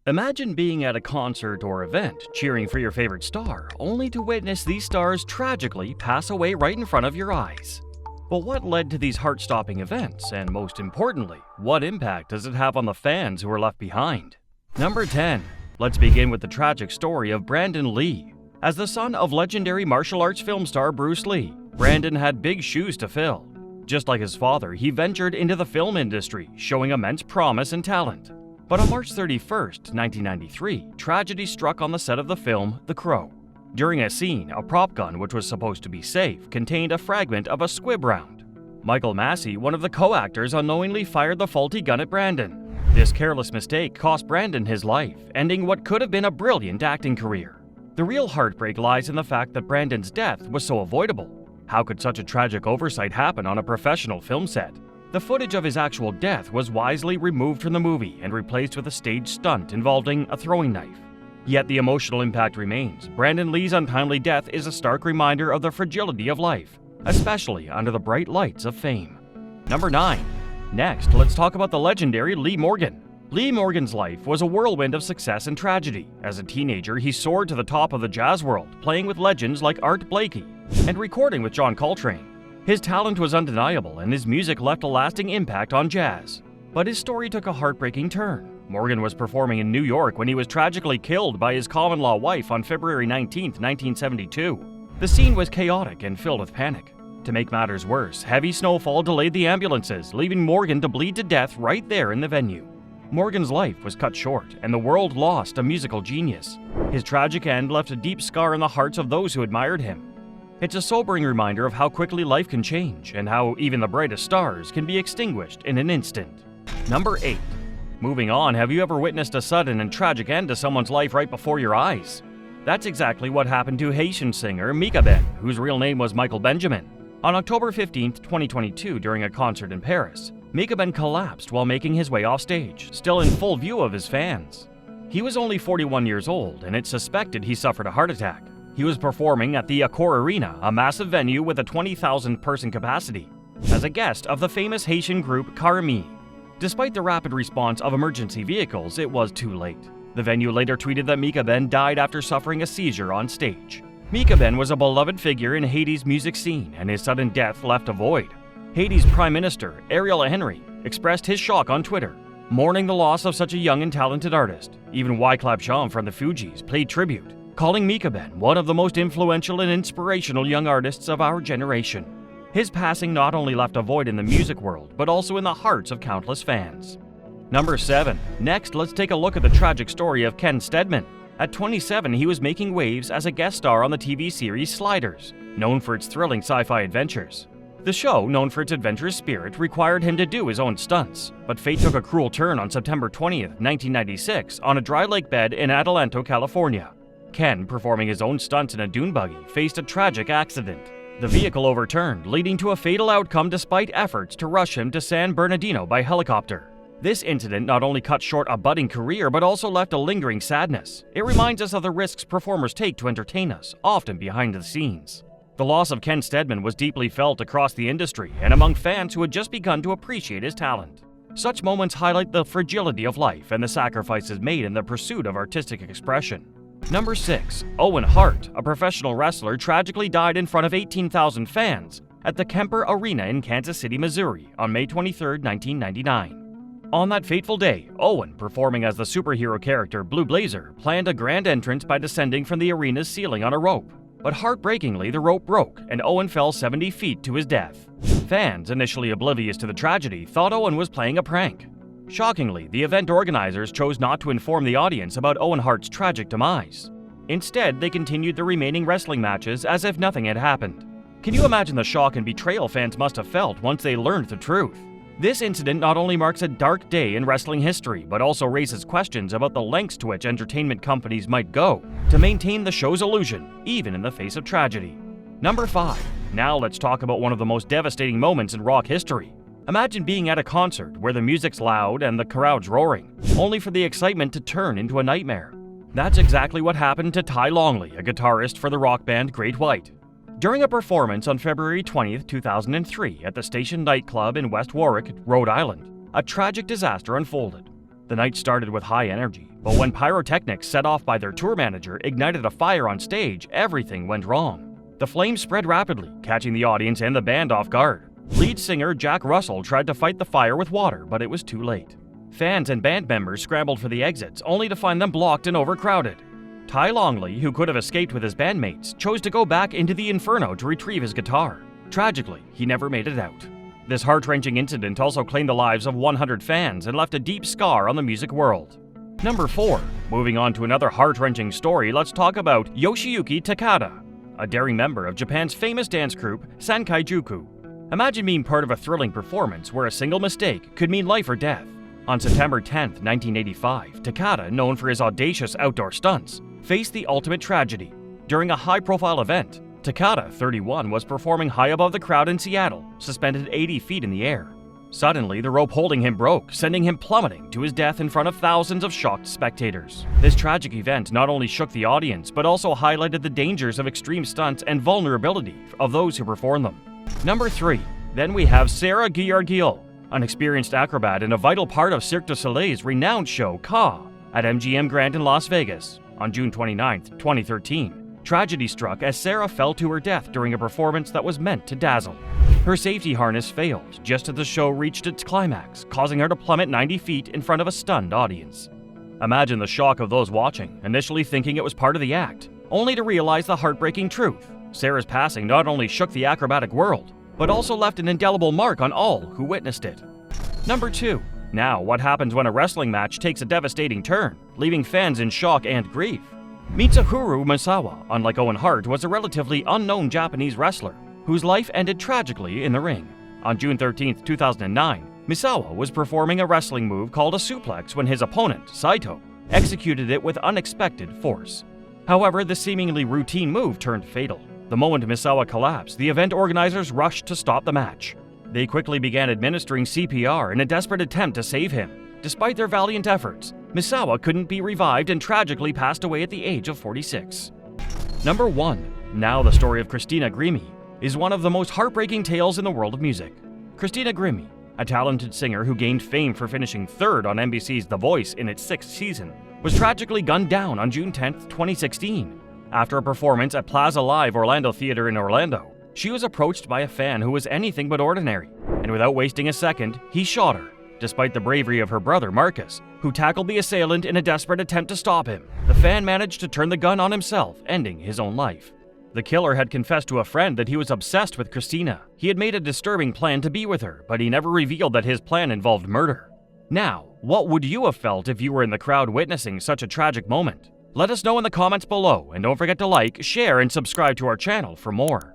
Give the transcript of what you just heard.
Imagine being at a concert or event, cheering for your favorite star, only to witness these stars tragically pass away right in front of your eyes. But what led to these heart-stopping events, and most importantly, what impact does it have on the fans who are left behind? Number 10. Let's begin with the tragic story of Brandon Lee. As the son of legendary martial arts film star Bruce Lee, Brandon had big shoes to fill. Just like his father, he ventured into the film industry, showing immense promise and talent. But on March 31st, 1993, tragedy struck on the set of the film The Crow. During a scene, a prop gun, which was supposed to be safe, contained a fragment of a squib round. Michael Massey, one of the co-actors, unknowingly fired the faulty gun at Brandon. This careless mistake cost Brandon his life, ending what could have been a brilliant acting career. The real heartbreak lies in the fact that Brandon's death was so avoidable. How could such a tragic oversight happen on a professional film set? The footage of his actual death was wisely removed from the movie and replaced with a staged stunt involving a throwing knife. Yet the emotional impact remains. Brandon Lee's untimely death is a stark reminder of the fragility of life, especially under the bright lights of fame. Number 9. Next, let's talk about the legendary Lee Morgan. Lee Morgan's life was a whirlwind of success and tragedy. As a teenager, he soared to the top of the jazz world, playing with legends like Art Blakey and recording with John Coltrane. His talent was undeniable, and his music left a lasting impact on jazz. But his story took a heartbreaking turn. Morgan was performing in New York when he was tragically killed by his common-law wife on February 19, 1972. The scene was chaotic and filled with panic. To make matters worse, heavy snowfall delayed the ambulances, leaving Morgan to bleed to death right there in the venue. Morgan's life was cut short, and the world lost a musical genius. His tragic end left a deep scar in the hearts of those who admired him. It's a sobering reminder of how quickly life can change, and how even the brightest stars can be extinguished in an instant. Number 8. Moving on, have you ever witnessed a sudden and tragic end to someone's life right before your eyes? That's exactly what happened to Haitian singer Mika Ben, whose real name was Michael Benjamin. On October 15, 2022, during a concert in Paris, Mika Ben collapsed while making his way off stage, still in full view of his fans. He was only 41 years old, and it's suspected he suffered a heart attack. He was performing at the Accor Arena, a massive venue with a 20,000-person capacity, as a guest of the famous Haitian group Carmi. Despite the rapid response of emergency vehicles, it was too late. The venue later tweeted that Mika Ben died after suffering a seizure on stage. Mika Ben was a beloved figure in Haiti's music scene, and his sudden death left a void. Haiti's Prime Minister, Ariel Henry, expressed his shock on Twitter, mourning the loss of such a young and talented artist. Even Wyclef Jean from the Fugees paid tribute, calling Mika Ben one of the most influential and inspirational young artists of our generation. His passing not only left a void in the music world, but also in the hearts of countless fans. Number 7. Next, let's take a look at the tragic story of Ken Steadman. At 27, he was making waves as a guest star on the TV series Sliders, known for its thrilling sci-fi adventures. The show, known for its adventurous spirit, required him to do his own stunts, but fate took a cruel turn on September 20th, 1996, on a dry lake bed in Adelanto, California. Ken, performing his own stunts in a dune buggy, faced a tragic accident. The vehicle overturned, leading to a fatal outcome despite efforts to rush him to San Bernardino by helicopter. This incident not only cut short a budding career, but also left a lingering sadness. It reminds us of the risks performers take to entertain us, often behind the scenes. The loss of Ken Steadman was deeply felt across the industry and among fans who had just begun to appreciate his talent. Such moments highlight the fragility of life and the sacrifices made in the pursuit of artistic expression. Number 6. Owen Hart, a professional wrestler, tragically died in front of 18,000 fans at the Kemper Arena in Kansas City, Missouri on May 23, 1999. On that fateful day, Owen, performing as the superhero character Blue Blazer, planned a grand entrance by descending from the arena's ceiling on a rope. But heartbreakingly, the rope broke and Owen fell 70 feet to his death. Fans, initially oblivious to the tragedy, thought Owen was playing a prank. Shockingly, the event organizers chose not to inform the audience about Owen Hart's tragic demise. Instead, they continued the remaining wrestling matches as if nothing had happened. Can you imagine the shock and betrayal fans must have felt once they learned the truth? This incident not only marks a dark day in wrestling history, but also raises questions about the lengths to which entertainment companies might go to maintain the show's illusion, even in the face of tragedy. Number 5. Now let's talk about one of the most devastating moments in rock history. Imagine being at a concert where the music's loud and the crowd's roaring, only for the excitement to turn into a nightmare. That's exactly what happened to Ty Longley, a guitarist for the rock band Great White. During a performance on February 20, 2003 at the Station nightclub in West Warwick, Rhode Island, a tragic disaster unfolded. The night started with high energy, But when pyrotechnics set off by their tour manager ignited a fire on stage, everything went wrong. The flames spread rapidly, catching the audience and the band off guard. Lead singer Jack Russell tried to fight the fire with water, but it was too late. Fans and band members scrambled for the exits, only to find them blocked and overcrowded. Ty Longley, who could have escaped with his bandmates, chose to go back into the inferno to retrieve his guitar. Tragically, he never made it out. This heart-wrenching incident also claimed the lives of 100 fans and left a deep scar on the music world. Number 4. Moving on to another heart-wrenching story, let's talk about Yoshiyuki Takada, a daring member of Japan's famous dance group Sankaijuku. Imagine being part of a thrilling performance where a single mistake could mean life or death. On September 10, 1985, Takada, known for his audacious outdoor stunts, faced the ultimate tragedy. During a high-profile event, Takada, 31, was performing high above the crowd in Seattle, suspended 80 feet in the air. Suddenly, the rope holding him broke, sending him plummeting to his death in front of thousands of shocked spectators. This tragic event not only shook the audience, but also highlighted the dangers of extreme stunts and vulnerability of those who perform them. Number 3. Then we have Sarah Georgiou, an experienced acrobat and a vital part of Cirque du Soleil's renowned show Ka at MGM Grand in Las Vegas. On June 29, 2013, tragedy struck as Sarah fell to her death during a performance that was meant to dazzle. Her safety harness failed just as the show reached its climax, causing her to plummet 90 feet in front of a stunned audience. Imagine the shock of those watching, initially thinking it was part of the act, only to realize the heartbreaking truth. Sarah's passing not only shook the acrobatic world, but also left an indelible mark on all who witnessed it. Number 2. Now, what happens when a wrestling match takes a devastating turn, leaving fans in shock and grief? Mitsuharu Misawa, unlike Owen Hart, was a relatively unknown Japanese wrestler whose life ended tragically in the ring. On June 13, 2009, Misawa was performing a wrestling move called a suplex when his opponent, Saito, executed it with unexpected force. However, the seemingly routine move turned fatal. The moment Misawa collapsed, the event organizers rushed to stop the match. They quickly began administering CPR in a desperate attempt to save him. Despite their valiant efforts, Misawa couldn't be revived and tragically passed away at the age of 46. Number 1. Now the story of Christina Grimmie is one of the most heartbreaking tales in the world of music. Christina Grimmie, a talented singer who gained fame for finishing 3rd on NBC's The Voice in its 6th season, was tragically gunned down on June 10, 2016. After a performance at Plaza Live Orlando Theater in Orlando, she was approached by a fan who was anything but ordinary, and without wasting a second, he shot her. Despite the bravery of her brother, Marcus, who tackled the assailant in a desperate attempt to stop him, the fan managed to turn the gun on himself, ending his own life. The killer had confessed to a friend that he was obsessed with Christina. He had made a disturbing plan to be with her, but he never revealed that his plan involved murder. Now, what would you have felt if you were in the crowd witnessing such a tragic moment? Let us know in the comments below, and don't forget to like, share, and subscribe to our channel for more.